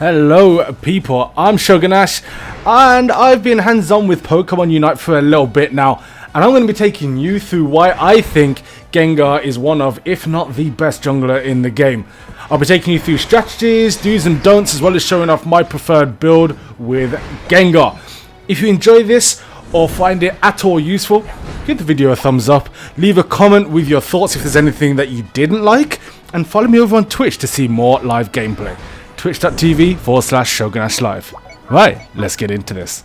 Hello people, I'm Shogun Ash and I've been hands-on with Pokemon Unite for a little bit now, and I'm going to be taking you through why I think Gengar is one of, if not the best jungler in the game. I'll be taking you through strategies, do's and don'ts, as well as showing off my preferred build with Gengar. If you enjoy this or find it at all useful, give the video a thumbs up, leave a comment with your thoughts if there's anything that you didn't like, and follow me over on Twitch to see more live gameplay. Twitch.tv/Shogun Ash Live. Right, let's get into this.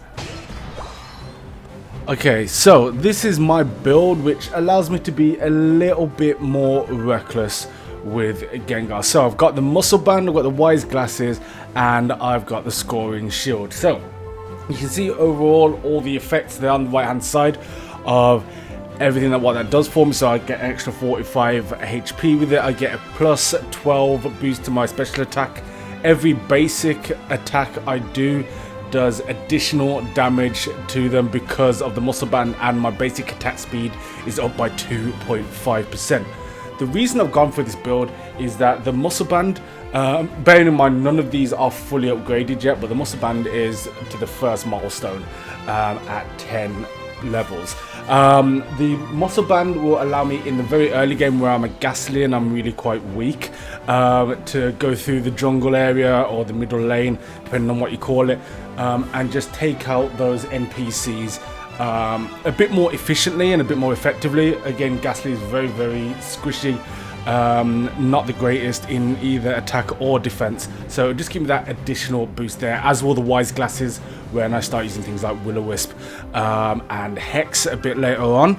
Okay, so this is my build, which allows me to be a little bit more reckless with Gengar. So I've got the muscle band, I've got the wise glasses, and I've got the scoring shield. So you can see overall all the effects there on the right hand side of everything that what that does for me. So I get an extra 45 HP with it. I get a plus 12 boost to my special attack. Every basic attack I do does additional damage to them because of the muscle band, and my basic attack speed is up by 2.5%. The reason I've gone for this build is that the muscle band, bearing in mind none of these are fully upgraded yet, but the muscle band is to the first milestone at 10 levels. The muscle band will allow me in the very early game, where I'm a ghastly and I'm really quite weak, to go through the jungle area or the middle lane, depending on what you call it, and just take out those NPCs a bit more efficiently and a bit more effectively. Again, ghastly is very squishy, not the greatest in either attack or defense, so just give me that additional boost there, as will the wise glasses when I start using things like Will-O-Wisp and Hex a bit later on.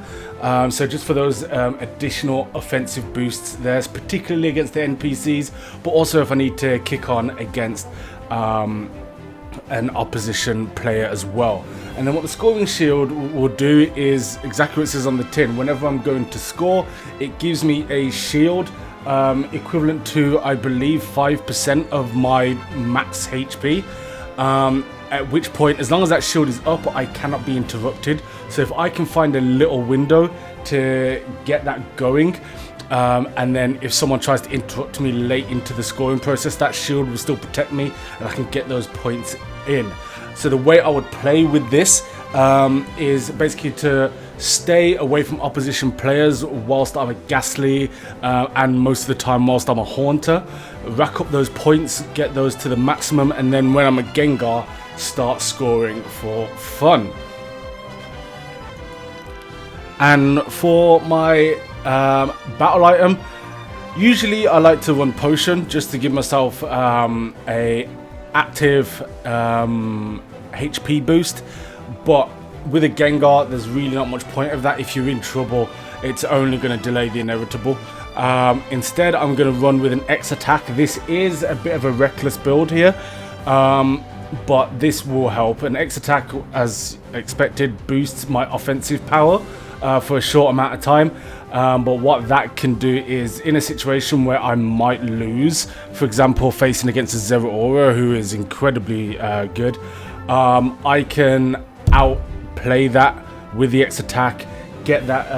So just for those additional offensive boosts there, particularly against the NPCs, but also if I need to kick on against an opposition player as well. And then what the scoring shield will do is exactly what it says on the tin. Whenever I'm going to score, it gives me a shield equivalent to, I believe, 5% of my max HP. At which point, as long as that shield is up, I cannot be interrupted. So if I can find a little window to get that going, and then if someone tries to interrupt me late into the scoring process, that shield will still protect me and I can get those points in. So the way I would play with this is basically to stay away from opposition players whilst I'm a ghastly, and most of the time whilst I'm a haunter, rack up those points, get those to the maximum, and then when I'm a Gengar, start scoring for fun. And for my battle item, usually I like to run potion just to give myself a active HP boost, but with a Gengar there's really not much point of that. If you're in trouble, it's only going to delay the inevitable. Instead, I'm going to run with an X attack. This is a bit of a reckless build here, but this will help. An X attack, as expected, boosts my offensive power for a short amount of time, but what that can do is, in a situation where I might lose, for example facing against a Zeraora who is incredibly good, I can outplay that with the X attack, get that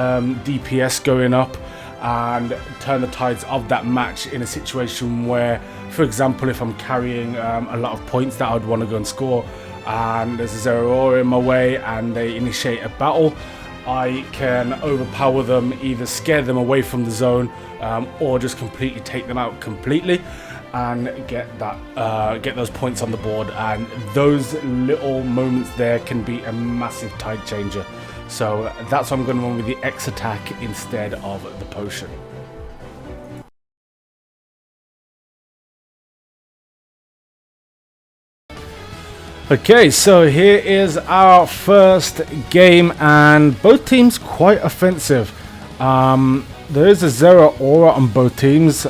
DPS going up, and turn the tides of that match in a situation where, for example, if I'm carrying a lot of points that I'd want to go and score, and there's a Zeraora in my way and they initiate a battle, I can overpower them, either scare them away from the zone, or just completely take them out completely and get that get those points on the board. And those little moments there can be a massive tide changer. So that's why I'm going to run with the X attack instead of the potion. Okay, so here is our first game, and both teams quite offensive. There is a Zeraora on both teams,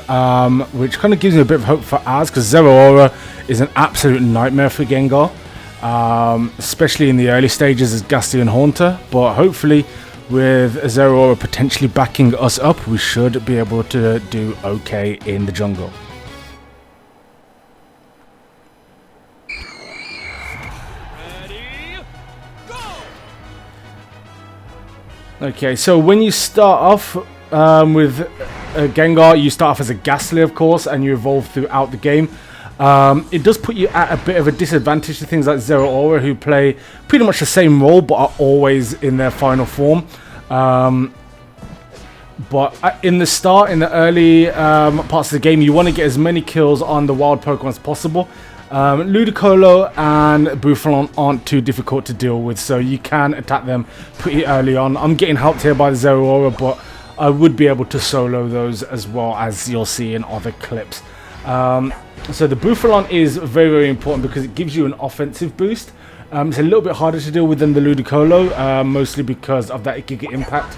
which kind of gives me a bit of hope for ours, because Zeraora is an absolute nightmare for Gengar, especially in the early stages as Ghastly and Haunter. But hopefully, with Zeraora potentially backing us up, we should be able to do okay in the jungle. Okay, so when you start off with Gengar, you start off as a Ghastly, of course, and you evolve throughout the game. It does put you at a bit of a disadvantage to things like Zero Aura, who play pretty much the same role but are always in their final form. But in the start, in the early parts of the game, you want to get as many kills on the wild Pokemon as possible. Ludicolo and Bouffalon aren't too difficult to deal with, so you can attack them pretty early on. I'm getting helped here by the Zero Aura, but I would be able to solo those as well, as you'll see in other clips. So the Bouffalon is very, very important because it gives you an offensive boost. It's a little bit harder to deal with than the Ludicolo, mostly because of that Giga Impact.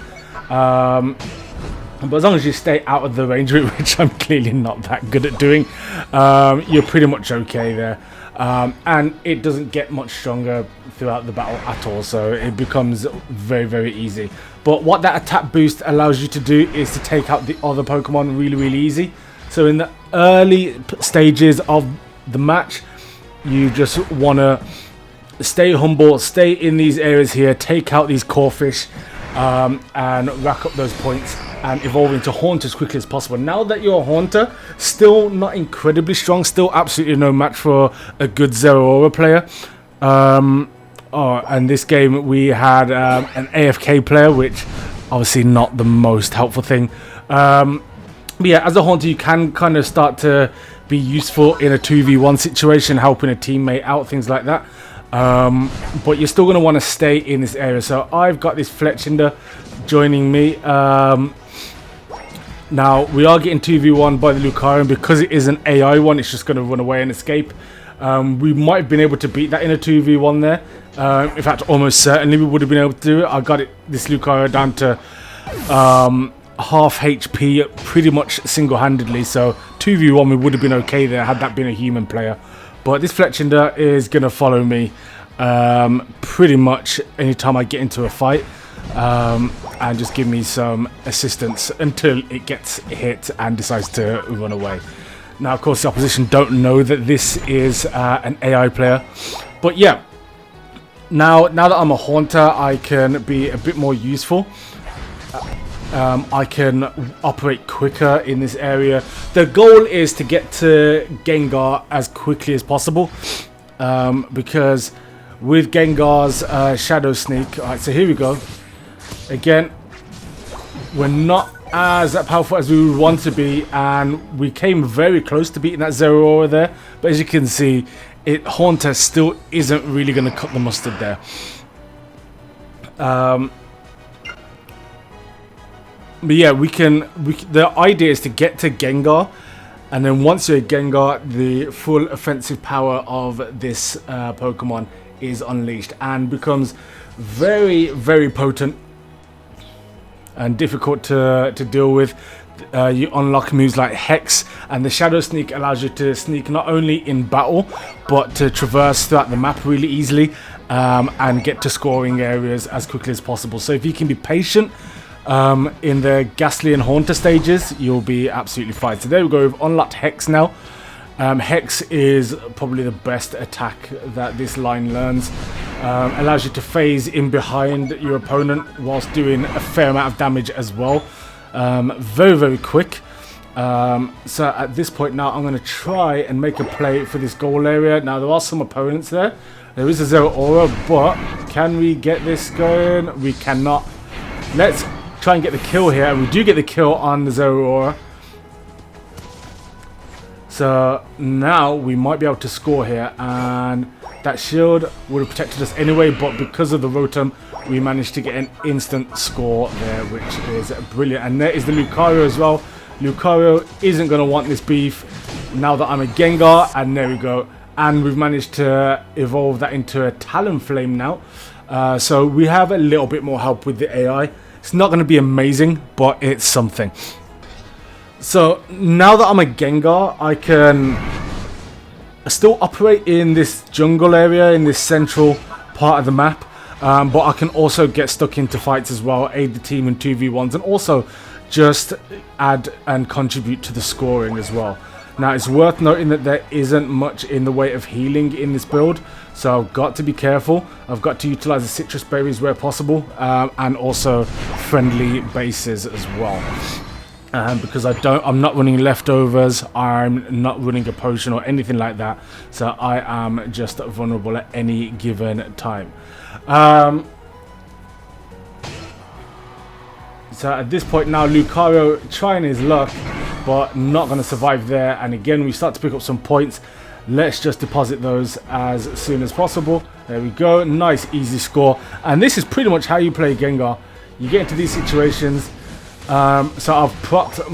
But as long as you stay out of the range, which I'm clearly not that good at doing, you're pretty much okay there. And it doesn't get much stronger throughout the battle at all, so it becomes very, very easy. But what that attack boost allows you to do is to take out the other Pokemon really, really easy. So in the early stages of the match, you just want to stay humble, stay in these areas here, take out these core fish, and rack up those points and evolve into Haunter as quickly as possible. Now that you're a Haunter, still not incredibly strong, still absolutely no match for a good Zero Aura player. And this game we had an AFK player, which obviously not the most helpful thing. But yeah, as a Haunter, you can kind of start to be useful in a 2v1 situation, helping a teammate out, things like that. But you're still going to want to stay in this area. So I've got this Fletchinder joining me. Now, we are getting 2v1 by the Lucario, because it is an AI one, it's just going to run away and escape. We might have been able to beat that in a 2v1 there. In fact, almost certainly we would have been able to do it. I got this Lucario down to half HP pretty much single-handedly, so 2v1 we would have been okay there had that been a human player. But this Fletchinder is going to follow me pretty much anytime I get into a fight, and just give me some assistance until it gets hit and decides to run away. Now, of course, the opposition don't know that this is an AI player. But yeah, now that I'm a Haunter, I can be a bit more useful. I can operate quicker in this area. The goal is to get to Gengar as quickly as possible, because with Gengar's Shadow Sneak, alright, so here we go. Again, we're not as powerful as we would want to be, and we came very close to beating that Zero Aura there, but as you can see, Haunter still isn't really going to cut the mustard there. But yeah, the idea is to get to Gengar, and then once you're at Gengar, the full offensive power of this Pokemon is unleashed and becomes very, very potent and difficult to deal with. You unlock moves like Hex, and the Shadow Sneak allows you to sneak not only in battle, but to traverse throughout the map really easily, and get to scoring areas as quickly as possible. So if you can be patient in the Ghastly and Haunter stages, you'll be absolutely fine. So there we go, we've unlocked Hex now. Hex is probably the best attack that this line learns. Allows you to phase in behind your opponent whilst doing a fair amount of damage as well. Very, very quick. So at this point now, I'm going to try and make a play for this goal area. Now, there are some opponents there. There is a Zero Aura, but can we get this going? We cannot. Let's try and get the kill here, and we do get the kill on the Zero Aura. So now we might be able to score here, and that shield would have protected us anyway, but because of the Rotom, we managed to get an instant score there, which is brilliant. And there is the Lucario as well. Lucario isn't going to want this beef now that I'm a Gengar, and there we go. And we've managed to evolve that into a Talonflame now. So we have a little bit more help with the AI. It's not going to be amazing, but it's something. So now that I'm a Gengar, I can still operate in this jungle area, in this central part of the map. But I can also get stuck into fights as well, aid the team in 2v1s, and also just add and contribute to the scoring as well. Now, it's worth noting that there isn't much in the way of healing in this build, so I've got to be careful. I've got to utilize the citrus berries where possible, and also friendly bases as well. because I'm not running leftovers, I'm not running a potion or anything like that, so I am just vulnerable at any given time. So at this point now, Lucario trying his luck, but not going to survive there. And again, we start to pick up some points. Let's just deposit those as soon as possible. There we go. Nice, easy score. And this is pretty much how you play Gengar. You get into these situations. So I've procced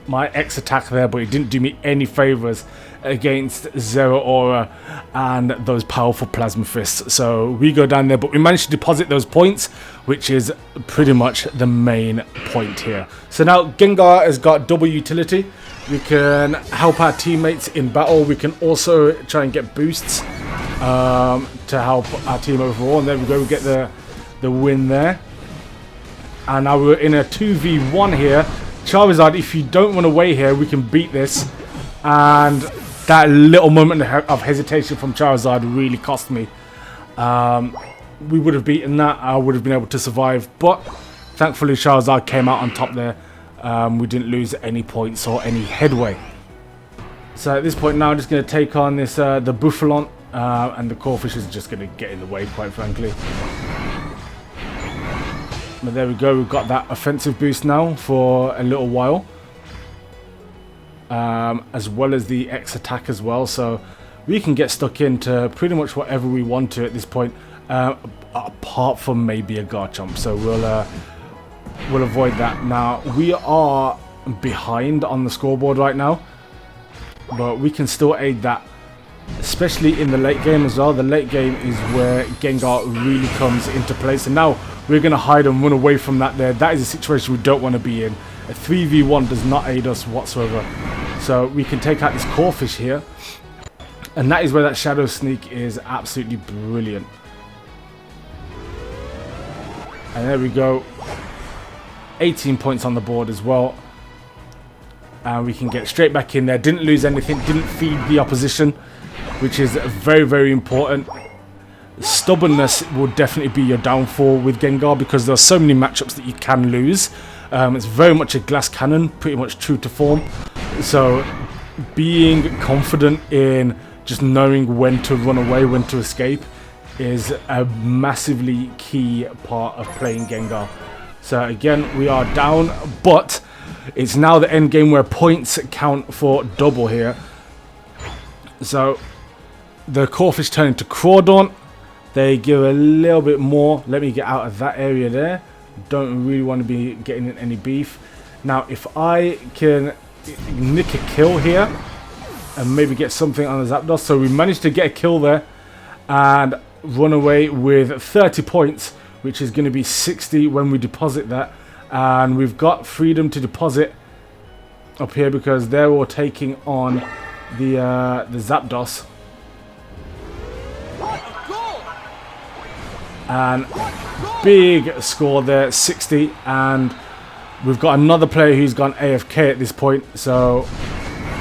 my X attack there, but it didn't do me any favors against Zero Aura and those powerful Plasma Fists. So we go down there, but we managed to deposit those points, which is pretty much the main point here. So now Gengar has got double utility. We can help our teammates in battle. We can also try and get boosts to help our team overall. And there we go, we get the win there. And now we're in a 2v1 here. Charizard, if you don't run away here, we can beat this. And that little moment of hesitation from Charizard really cost me. We would have beaten that. I would have been able to survive. But thankfully, Charizard came out on top there. We didn't lose any points or any headway. So at this point now, I'm just going to take on this the Buffalon. And the Corphish is just going to get in the way, quite frankly. But there we go, we've got that offensive boost now for a little while. As well as the X attack as well, so we can get stuck into pretty much whatever we want to at this point, apart from maybe a Garchomp, so we'll avoid that. Now we are behind on the scoreboard right now, but we can still aid that, especially in the late game as well. The late game is where Gengar really comes into place, and now we're going to hide and run away from that there. That is a situation we don't want to be in. A 3v1 does not aid us whatsoever. So we can take out this Corphish here. And that is where that Shadow Sneak is absolutely brilliant. And there we go. 18 points on the board as well. And we can get straight back in there. Didn't lose anything. Didn't feed the opposition, which is very, very important. Stubbornness will definitely be your downfall with Gengar, because there are so many matchups that you can lose. It's very much a glass cannon, pretty much true to form. So being confident in just knowing when to run away, when to escape, is a massively key part of playing Gengar. So again, we are down, but it's now the end game where points count for double here. So the Corphish turn into Crawdaunt. They give a little bit more. Let me get out of that area there. Don't really want to be getting in any beef. Now, if I can nick a kill here and maybe get something on the Zapdos. So we managed to get a kill there and run away with 30 points, which is going to be 60 when we deposit that. And we've got freedom to deposit up here because they're all taking on the Zapdos. And big score there, 60, and we've got another player who's gone AFK at this point, so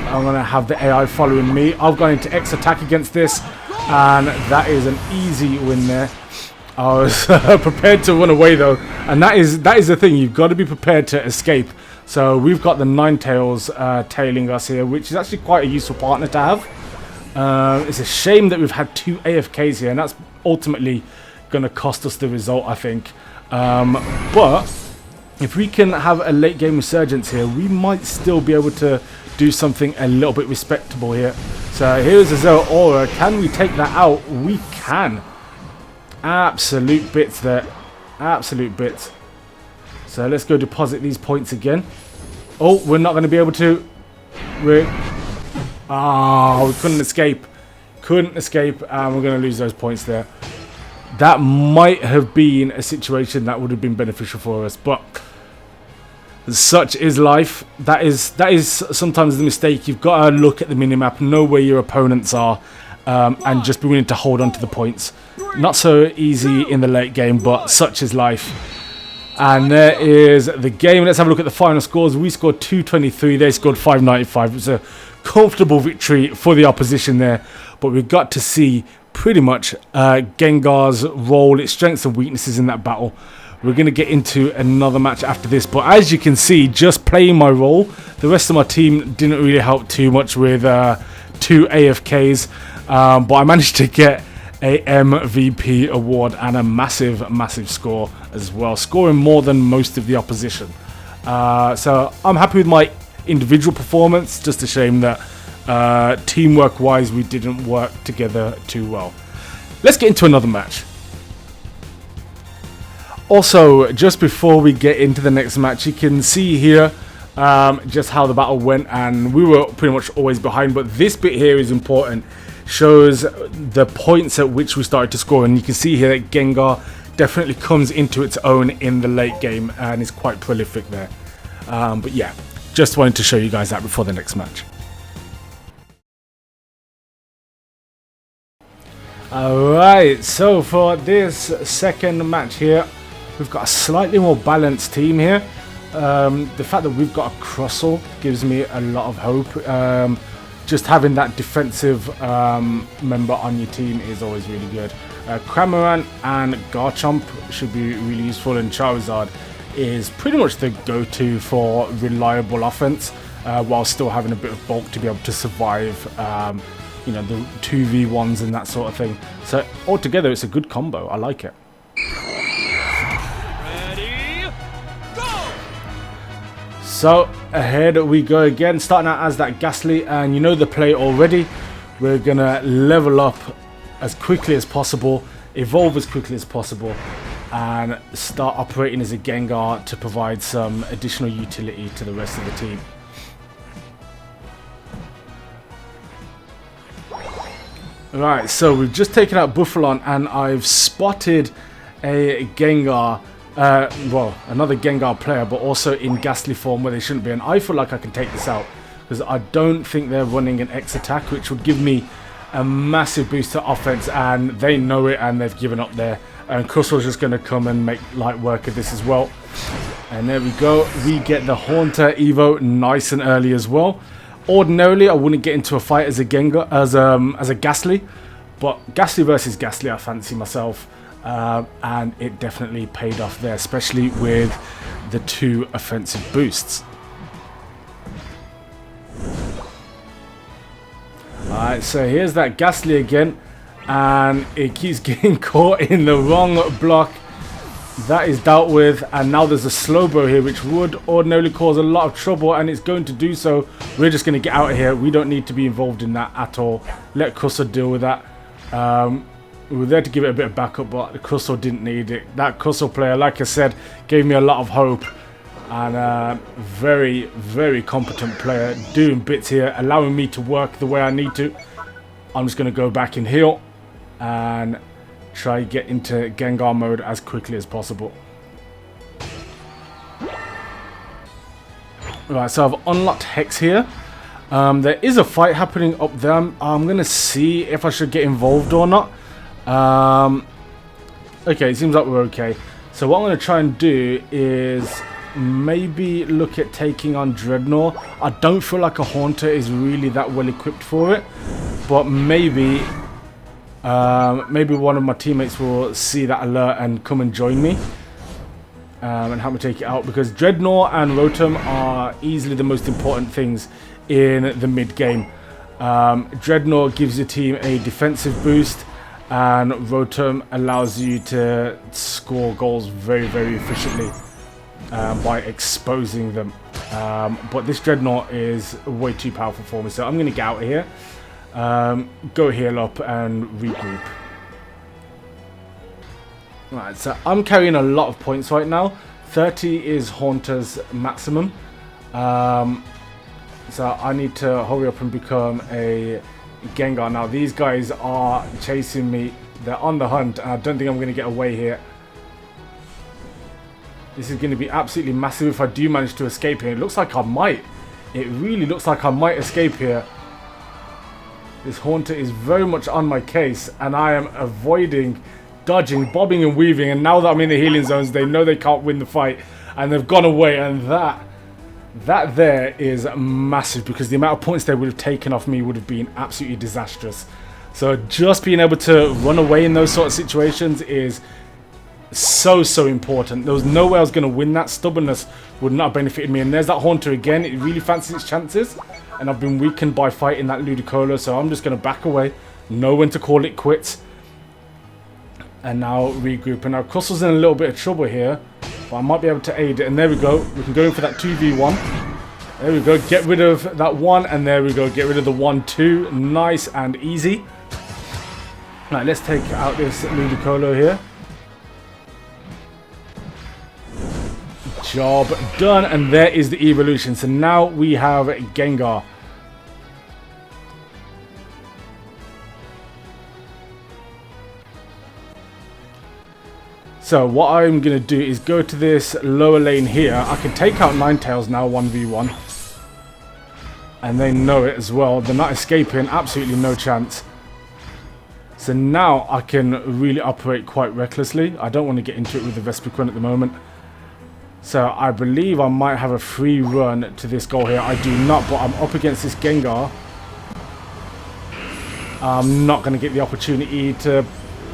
I'm going to have the AI following me. I've gone into X attack against this, and that is an easy win there. I was prepared to run away though, and that is the thing, you've got to be prepared to escape. So we've got the Ninetales tailing us here, which is actually quite a useful partner to have. It's a shame that we've had 2 AFKs here, and that's ultimately going to cost us the result, I think. But if we can have a late game resurgence here, we might still be able to do something a little bit respectable here. So here's a Zero Aura. Can we take that out? We can. Absolute bits there. Absolute bits. So let's go deposit these points again. Oh, we're not going to be able to. We couldn't escape. Couldn't escape, and we're going to lose those points there. That might have been a situation that would have been beneficial for us, but such is life. That is sometimes the mistake. You've got to look at the minimap, know where your opponents are, and just be willing to hold on to the points. Not so easy in the late game, but such is life. And there is the game. Let's have a look at the final scores. We scored 223. They scored 595. It was a comfortable victory for the opposition there, but we got to see pretty much Gengar's role, its strengths and weaknesses in that battle. We're going to get into another match after this. But as you can see, just playing my role, the rest of my team didn't really help too much with 2 AFKs. But I managed to get a MVP award and a massive score as well, scoring more than most of the opposition. So I'm happy with my individual performance. Just a shame that teamwork wise we didn't work together too well. Let's get into another match. Also, just before we get into the next match, you can see here just how the battle went, and we were pretty much always behind, but this bit here is important. Shows the points at which we started to score, and you can see here that Gengar definitely comes into its own in the late game and is quite prolific there. But yeah, just wanted to show you guys that before the next match. Alright, so for this second match here, we've got a slightly more balanced team here. The fact that we've got a Crustle gives me a lot of hope. Just having that defensive member on your team is always really good. Cramorant and Garchomp should be really useful, and Charizard is pretty much the go-to for reliable offense, while still having a bit of bulk to be able to survive you know, the 2v1s and that sort of thing. So altogether it's a good combo. I like it. So ahead we go again, starting out as that Ghastly, and you know the play already. We're gonna level up as quickly as possible, evolve as quickly as possible, and start operating as a Gengar to provide some additional utility to the rest of the team. Right, so we've just taken out Buffalon, and I've spotted a Gengar. Well, another Gengar player, but also in Ghastly form where they shouldn't be, and I feel like I can take this out because I don't think they're running an X attack, which would give me a massive boost to offense, and they know it and they've given up there, and Crustle's just going to come and make light work of this as well. And there we go, we get the Haunter Evo nice and early as well. Ordinarily I wouldn't get into a fight as a Gengar, as a Ghastly, but Ghastly versus Ghastly I fancy myself. And it definitely paid off there, especially with the 2 offensive boosts. Alright, so here's that Ghastly again, and it keeps getting caught in the wrong block. That is dealt with, and now there's a Slowbro here, which would ordinarily cause a lot of trouble, and it's going to do so. We're just going to get out of here. We don't need to be involved in that at all. Let Crustle deal with that. We were there to give it a bit of backup, but the Crustle didn't need it. That Crustle player, like I said, gave me a lot of hope. And very competent player, doing bits here, allowing me to work the way I need to. I'm just going to go back and heal and try to get into Gengar mode as quickly as possible. Right, so I've unlocked Hex here. There is a fight happening up there. I'm going to see if I should get involved or not. Okay, it seems like we're okay. So what I'm going to try and do is maybe look at taking on Dreadnought. I don't feel like a Haunter is really that well equipped for it, but maybe maybe one of my teammates will see that alert and come and join me and help me take it out, because Dreadnought and Rotom are easily the most important things in the mid game. Dreadnought gives your team a defensive boost, and Rotom allows you to score goals very efficiently by exposing them. But this Dreadnought is way too powerful for me, so I'm going to get out of here, go heal up and regroup. Right, so I'm carrying a lot of points right now. 30 is Haunter's maximum. So I need to hurry up and become a Gengar. Now these guys are chasing me. They're on the hunt, and I don't think I'm going to get away here. This is going to be absolutely massive if I do manage to escape here. It looks like I might. It really looks like I might escape here. This Haunter is very much on my case, and I am avoiding, dodging, bobbing and weaving, and now that I'm in the healing zones, they know they can't win the fight, and they've gone away, and that there is massive, because the amount of points they would have taken off me would have been absolutely disastrous. So just being able to run away in those sort of situations is So important. There was no way I was going to win that. Stubbornness would not have benefited me. And there's that Haunter again. It really fancies its chances. And I've been weakened by fighting that Ludicolo. So I'm just going to back away. Know when to call it quits. And now regroup. And now Crussel's in a little bit of trouble here. But I might be able to aid it. And there we go. We can go in for that 2v1. There we go. Get rid of that 1. And there we go. Get rid of the 1-2. Nice and easy. Right, let's take out this Ludicolo here. Job done, and there is the evolution. So now we have Gengar. So what I'm going to do is go to this lower lane here. I can take out Ninetales now 1v1. And they know it as well. They're not escaping, absolutely no chance. So now I can really operate quite recklessly. I don't want to get into it with the Vespiquen at the moment. So I believe I might have a free run to this goal here. I do not, but I'm up against this Gengar. I'm not going to get the opportunity to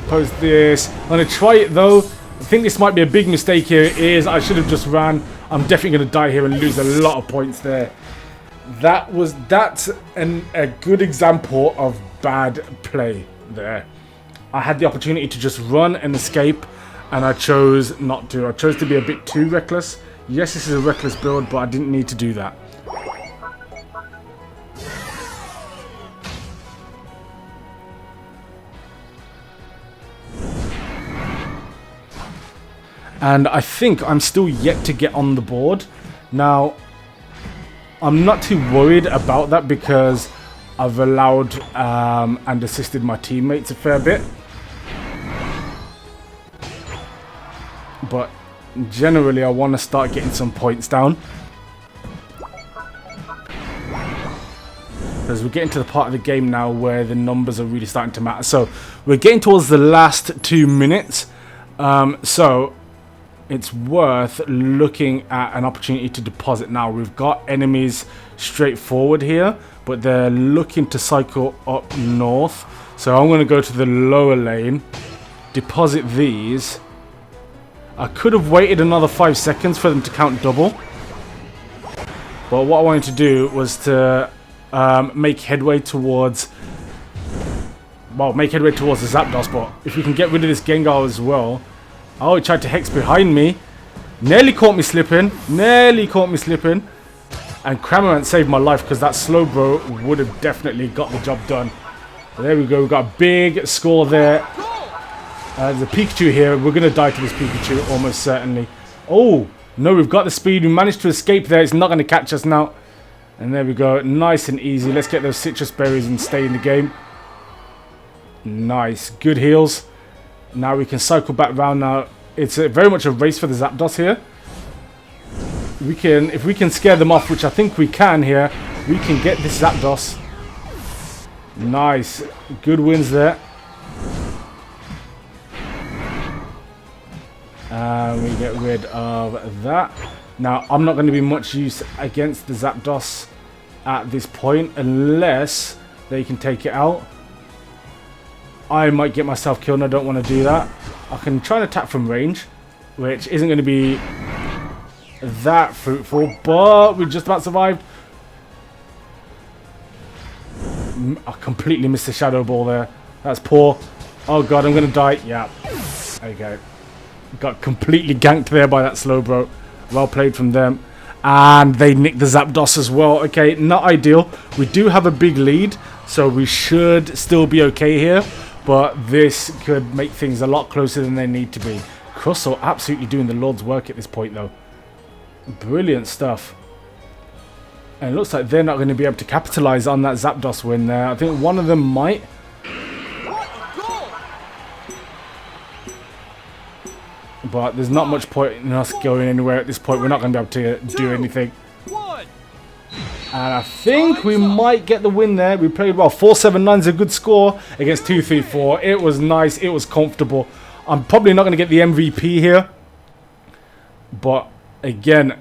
post this. I'm going to try it though. I think this might be a big mistake here. It is. I should have just ran. I'm definitely going to die here and lose a lot of points there. That's a good example of bad play there. I had the opportunity to just run and escape. And I chose not to. I chose to be a bit too reckless. Yes, this is a reckless build, but I didn't need to do that. And I think I'm still yet to get on the board. Now, I'm not too worried about that because I've allowed and assisted my teammates a fair bit. But generally I want to start getting some points down. Because we're getting to the part of the game now where the numbers are really starting to matter. So we're getting towards the last 2 minutes. So it's worth looking at an opportunity to deposit now. We've got enemies straight forward here, but they're looking to cycle up north. So I'm going to go to the lower lane, deposit these. I could have waited another 5 seconds for them to count double. But what I wanted to do was to make headway towards... Well, make headway towards the Zapdos, but if we can get rid of this Gengar as well... Oh, he tried to Hex behind me. Nearly caught me slipping. Nearly caught me slipping. And Cramorant saved my life because that Slowbro would have definitely got the job done. But there we go. We've got a big score there. There's a Pikachu here. We're going to die to this Pikachu, almost certainly. Oh, no, we've got the speed. We managed to escape there. It's not going to catch us now. And there we go. Nice and easy. Let's get those citrus berries and stay in the game. Nice. Good heals. Now we can cycle back round now. It's very much a race for the Zapdos here. If we can scare them off, which I think we can here, we can get this Zapdos. Nice. Good wins there. And we get rid of that. Now, I'm not going to be much use against the Zapdos at this point unless they can take it out. I might get myself killed and I don't want to do that. I can try and attack from range, which isn't going to be that fruitful, but we just about survived. I completely missed the Shadow Ball there. That's poor. Oh god, I'm going to die. Yeah. Okay. Got completely ganked there by that Slowbro. Well played from them. And they nicked the Zapdos as well. Okay, not ideal. We do have a big lead, so we should still be okay here. But this could make things a lot closer than they need to be. Crustle absolutely doing the Lord's work at this point, though. Brilliant stuff. And it looks like they're not going to be able to capitalize on that Zapdos win there. I think one of them might. But there's not much point in us going anywhere at this point. We're not going to be able to do anything. And I think we might get the win there. We played well. 4-7-9 is a good score against 2-3-4. It was nice. It was comfortable. I'm probably not going to get the MVP here. But again,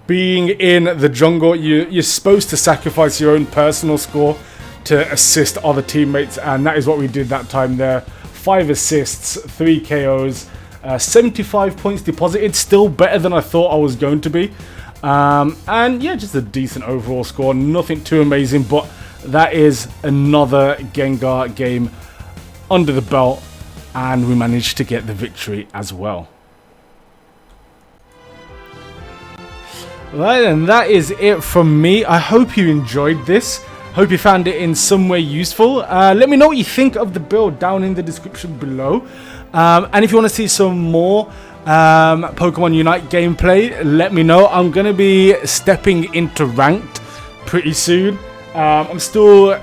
being in the jungle, you're supposed to sacrifice your own personal score to assist other teammates. And that is what we did that time there. 5 assists, 3 KOs. 75 points deposited, still better than I thought I was going to be. And yeah, just a decent overall score, nothing too amazing, but that is another Gengar game under the belt, and we managed to get the victory as well. Right, and that is it from me. I hope you enjoyed this. Hope you found it in some way useful. Let me know what you think of the build down in the description below. And if you want to see some more Pokemon Unite gameplay, let me know. I'm going to be stepping into ranked pretty soon. I'm still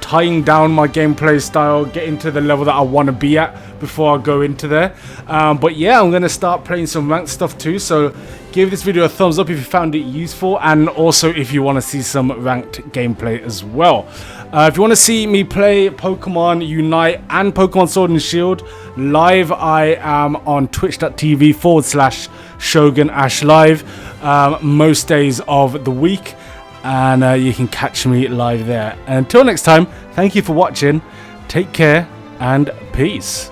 tying down my gameplay style, getting to the level that I want to be at before I go into there. But yeah, I'm going to start playing some ranked stuff too, so give this video a thumbs up if you found it useful, and also if you want to see some ranked gameplay as well. If you want to see me play Pokemon Unite and Pokemon Sword and Shield live, I am on twitch.tv/Shogun Ash live most days of the week, and you can catch me live there. And until next time, thank you for watching, take care, and peace.